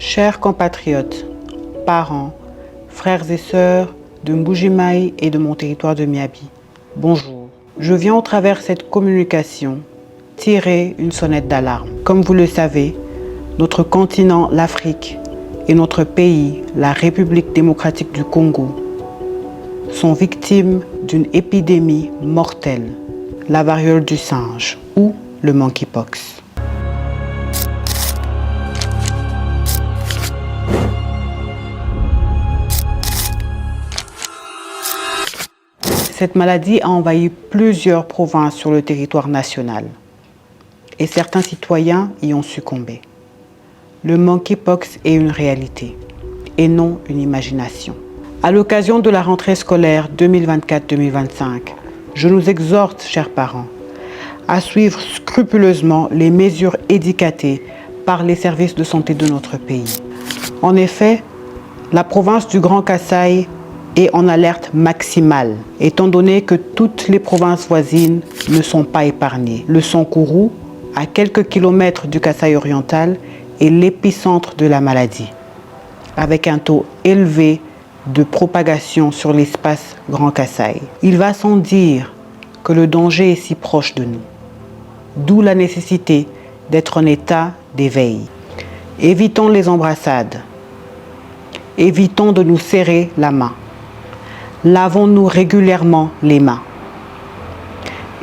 Chers compatriotes, parents, frères et sœurs de Mbuji-Mayi et de mon territoire de Miabi, bonjour. Je viens au travers de cette communication tirer une sonnette d'alarme. Comme vous le savez, notre continent, l'Afrique, et notre pays, la République démocratique du Congo, sont victimes d'une épidémie mortelle, la variole du singe ou le monkeypox. Cette maladie a envahi plusieurs provinces sur le territoire national et certains citoyens y ont succombé. Le monkeypox est une réalité et non une imagination. À l'occasion de la rentrée scolaire 2024-2025, je nous exhorte, chers parents, à suivre scrupuleusement les mesures édictées par les services de santé de notre pays. En effet, la province du Grand Kasaï est en alerte maximale, étant donné que toutes les provinces voisines ne sont pas épargnées. Le Sankourou, à quelques kilomètres du Kasaï oriental, est l'épicentre de la maladie, avec un taux élevé de propagation sur l'espace Grand Kasaï. Il va sans dire que le danger est si proche de nous, d'où la nécessité d'être en état d'éveil. Évitons les embrassades, évitons de nous serrer la main, lavons-nous régulièrement les mains.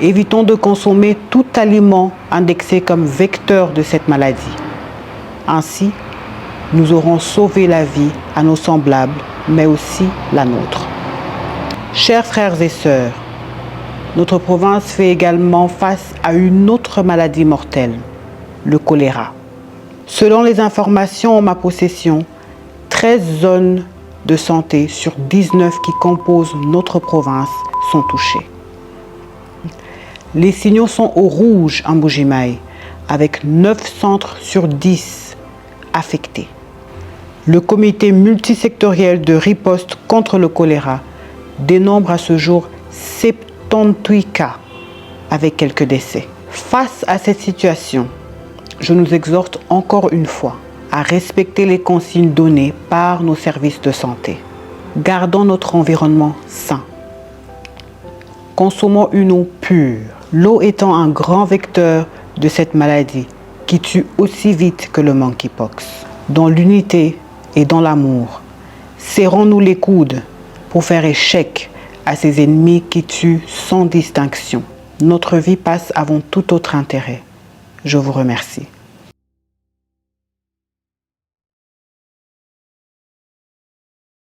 Évitons de consommer tout aliment indexé comme vecteur de cette maladie. Ainsi, nous aurons sauvé la vie à nos semblables, mais aussi la nôtre. Chers frères et sœurs, notre province fait également face à une autre maladie mortelle, le choléra. Selon les informations en ma possession, 13 zones de santé sur 19 qui composent notre province sont touchées. Les signaux sont au rouge en Mbuji-Mayi, avec 9 centres sur 10 affectés. Le comité multisectoriel de riposte contre le choléra dénombre à ce jour 78 cas avec quelques décès. Face à cette situation, je nous exhorte encore une fois à respecter les consignes données par nos services de santé. Gardons notre environnement sain. Consommons une eau pure, l'eau étant un grand vecteur de cette maladie qui tue aussi vite que le monkeypox. Dans l'unité et dans l'amour, serrons-nous les coudes pour faire échec à ces ennemis qui tuent sans distinction. Notre vie passe avant tout autre intérêt. Je vous remercie.